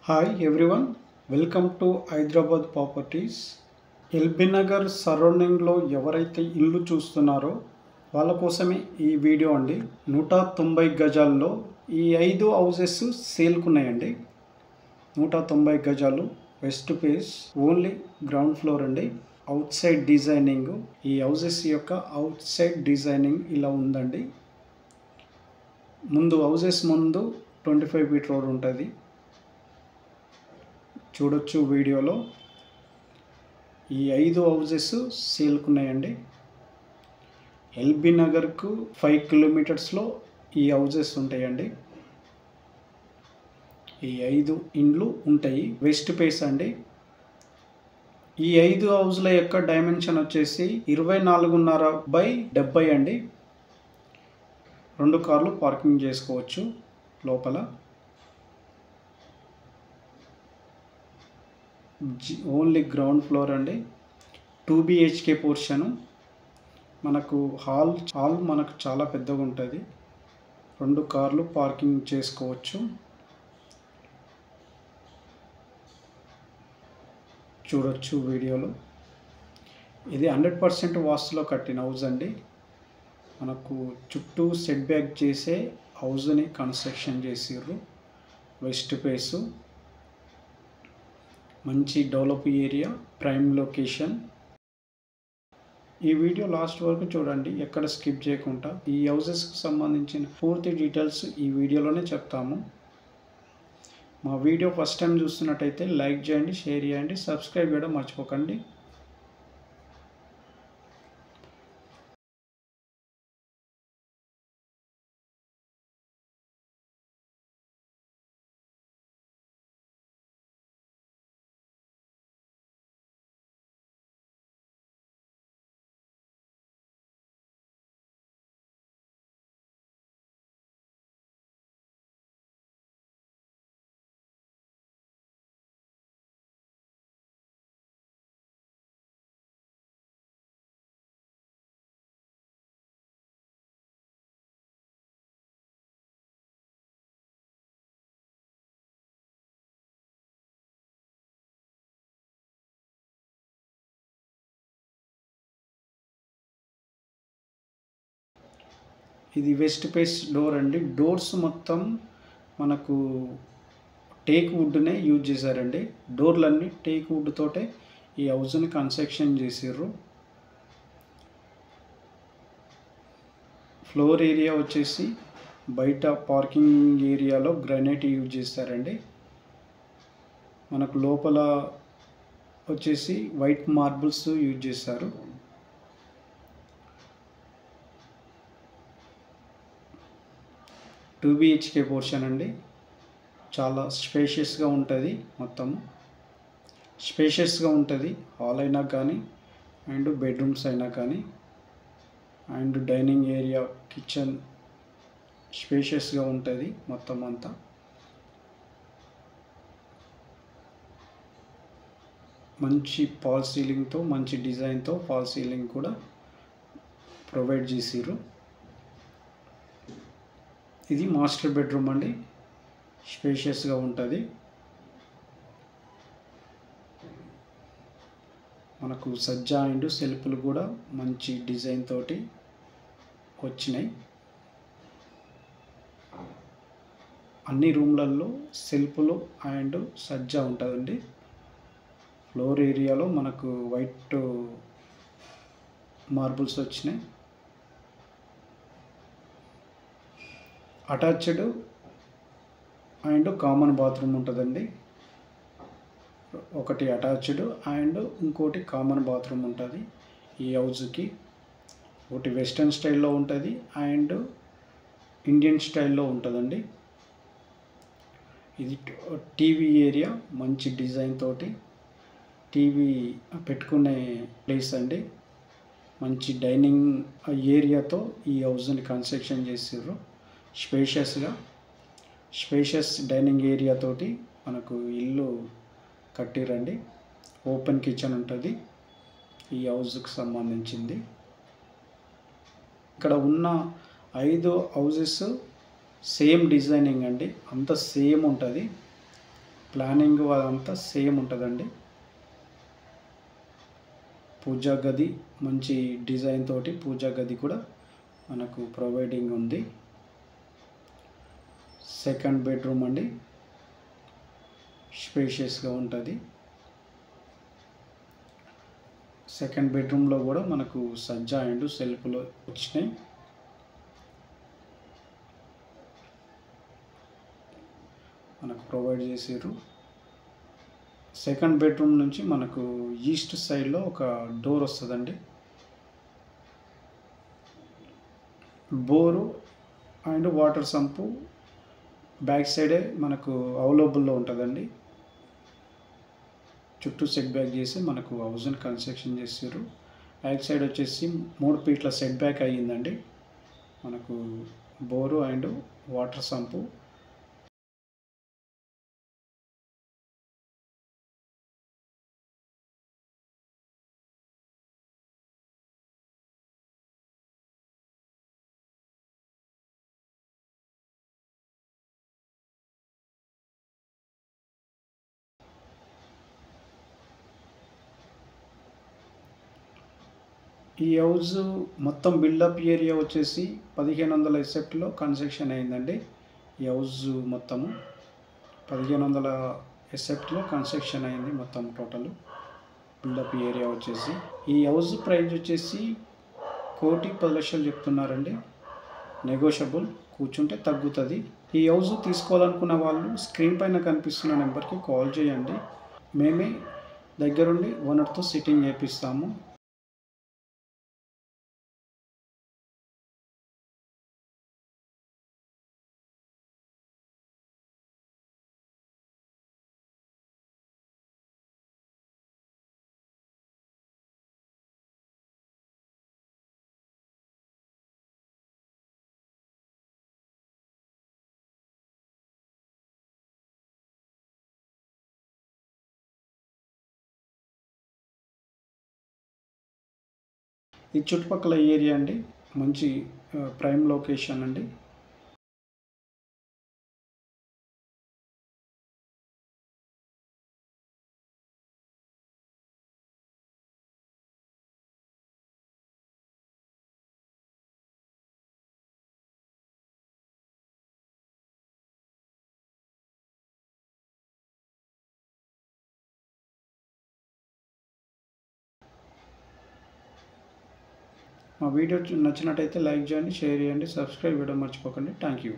Hi everyone, welcome to Hyderabad properties. LB Nagar సరౌండింగ్లో ఎవరైతే ఇల్లు చూస్తున్నారో వాళ్ళ కోసమే ఈ వీడియో అండి. 190 గజాల్లో ఈ 5 హౌసెస్ సేల్కున్నాయండి. 190 గజాలు, west face, only ground floor అండి. అవుట్ సైడ్ డిజైనింగ్, ఈ హౌసెస్ యొక్క అవుట్ సైడ్ డిజైనింగ్ ఇలా ఉందండి. హౌసెస్ ముందు 25 ఫీట్ రోడ్ ఉంటుంది, చూడొచ్చు వీడియోలో. ఈ 5 హౌసెస్ సేల్కున్నాయండి. ఎల్బీ నగర్కు 5 కిలోమీటర్స్లో ఈ హౌసెస్ ఉంటాయండి. ఈ 5 ఇండ్లు ఉంటాయి, వెస్ట్ ఫేస్ అండి. ఈ 5 హౌస్ల యొక్క డైమెన్షన్ వచ్చేసి 24.5 బై 70 అండి. 2 కార్లు పార్కింగ్ చేసుకోవచ్చు లోపల. ఓన్లీ గ్రౌండ్ ఫ్లోర్ అండి. 2 BHK పోర్షను. మనకు హాల్ మనకు చాలా పెద్దగా ఉంటుంది, 2 కార్లు పార్కింగ్ చేసుకోవచ్చు. చూడొచ్చు వీడియోలో. ఇది 100% వాస్తులో కట్టిన హౌస్ అండి. మనకు చుట్టూ సెట్ బ్యాక్ చేసే హౌస్ని కన్స్ట్రక్షన్ చేసిర్రు. వెస్ట్ ఫేసు, మంచి డెవలప్ ఏరియా, ప్రైమ్ లొకేషన్. ఈ వీడియో లాస్ట్ వరకు చూడండి, ఎక్కడ స్కిప్ చేయకుండా. ఈ హౌసెస్కి సంబంధించిన పూర్తి డీటెయిల్స్ ఈ వీడియోలోనే చెప్తాము. మా వీడియో ఫస్ట్ టైం చూస్తున్నట్టయితే లైక్ చేయండి, షేర్ చేయండి, సబ్స్క్రైబ్ చేయడం మర్చిపోకండి. ఇది వెస్ట్ ఫేస్ డోర్ అండి. డోర్స్ మొత్తం మనకు టేక్ వుడ్నే యూజ్ చేశారండి. డోర్లన్నీ టేక్ వుడ్ తోటే ఈ హౌస్ని కన్స్ట్రక్షన్ చేసిర్రు. ఫ్లోర్ ఏరియా వచ్చేసి బయట పార్కింగ్ ఏరియాలో గ్రానైట్ యూజ్ చేస్తారండి. మనకు లోపల వచ్చేసి వైట్ మార్బుల్స్ యూజ్ చేస్తారు. టూ BHK పోర్షన్ అండి. చాలా స్పేషియస్గా ఉంటుంది, మొత్తం స్పేషియస్గా ఉంటుంది. హాల్ అయినా కానీ, అండ్ బెడ్రూమ్స్ అయినా కానీ, అండ్ డైనింగ్ ఏరియా, కిచెన్ స్పేషియస్గా ఉంటుంది మొత్తం అంతా. మంచి ఫాల్ సీలింగ్తో, మంచి డిజైన్తో ఫాల్ సీలింగ్ కూడా ప్రొవైడ్ చేసిర్రు. ఇది మాస్టర్ బెడ్రూమ్ అండి, స్పేషియస్గా ఉంటుంది. మనకు సజ్జా అండ్ సెల్ఫ్లు కూడా మంచి డిజైన్ తోటి వచ్చినాయి. అన్ని రూమ్లలో సెల్ఫ్లు అండ్ సజ్జా ఉంటుందండి. ఫ్లోర్ ఏరియాలో మనకు వైట్ మార్బుల్స్ వచ్చినాయి. అటాచ్డ్ అండ్ కామన్ బాత్రూమ్ ఉంటుందండి. ఒకటి అటాచ్డ్ అండ్ ఇంకోటి కామన్ బాత్రూమ్ ఉంటుంది ఈ హౌస్కి. ఒకటి వెస్ట్రన్ స్టైల్లో ఉంటుంది అండ్ ఇండియన్ స్టైల్లో ఉంటుందండి. ఇది టీవీ ఏరియా, మంచి డిజైన్ తోటి టీవీ పెట్టుకునే ప్లేస్ అండి. మంచి డైనింగ్ ఏరియాతో ఈ హౌస్ని కన్స్ట్రక్షన్ చేసిర్రు. స్పేషియస్ డైనింగ్ ఏరియా తోటి మనకు ఇల్లు కట్టిరండి. ఓపెన్ కిచెన్ ఉంటుంది ఈ హౌస్కి సంబంధించింది. ఇక్కడ ఉన్న 5 హౌసెస్ సేమ్ డిజైనింగ్ అండి, అంత సేమ్ ఉంటుంది. ప్లానింగ్ అదంతా సేమ్ ఉంటుందండి. పూజా గది మంచి డిజైన్ తోటి పూజా గది కూడా మనకు ప్రొవైడింగ్ ఉంది. సెకండ్ బెడ్రూమ్ అండి, స్పేషియస్గా ఉంటుంది. సెకండ్ బెడ్రూమ్లో కూడా మనకు సజ్జా అండ్ సెల్ఫ్లో వచ్చినాయి. మనకు ప్రొవైడ్ చేసారు. సెకండ్ బెడ్రూమ్ నుంచి మనకు ఈస్ట్ సైడ్లో ఒక డోర్ వస్తుందండి. Bore and water sump back సైడే మనకు అవైలబుల్లో ఉంటుందండి. చుట్టూ సెట్ బ్యాక్ చేసి మనకు హౌస్ని కన్స్ట్రక్షన్ చేసారు. బ్యాక్ సైడ్ వచ్చేసి 3 ఫీట్ల సెట్ బ్యాక్ అయ్యిందండి. మనకు బోరు అండ్ వాటర్ సంపు. ఈ హౌస్ మొత్తం బిల్డప్ ఏరియా వచ్చేసి 1500 ఎసెప్ట్లో కన్స్ట్రక్షన్ అయిందండి. ఈ హౌస్ మొత్తము 1500 ఎసెప్ట్లో కన్స్ట్రక్షన్ అయింది. మొత్తం టోటల్ బిల్డప్ ఏరియా వచ్చేసి ఈ హౌస్ ప్రైస్ వచ్చేసి 1,10,00,000 చెప్తున్నారండి. నెగోషియబుల్, కూర్చుంటే తగ్గుతుంది. ఈ హౌస్ తీసుకోవాలనుకున్న వాళ్ళు స్క్రీన్ పైన కనిపిస్తున్న నెంబర్కి కాల్ చేయండి. మేమే దగ్గరుండి ఓనర్తో సిట్టింగ్ చేపిస్తాము. ఈ చుట్టుపక్కల ఏరియా అండి, మంచి ప్రైమ్ లొకేషన్ అండి. మా వీడియో నచ్చినట్టయితే లైక్ చేయండి, షేర్ చేయండి, సబ్స్క్రైబ్ చేయడం మర్చిపోకండి. Thank you.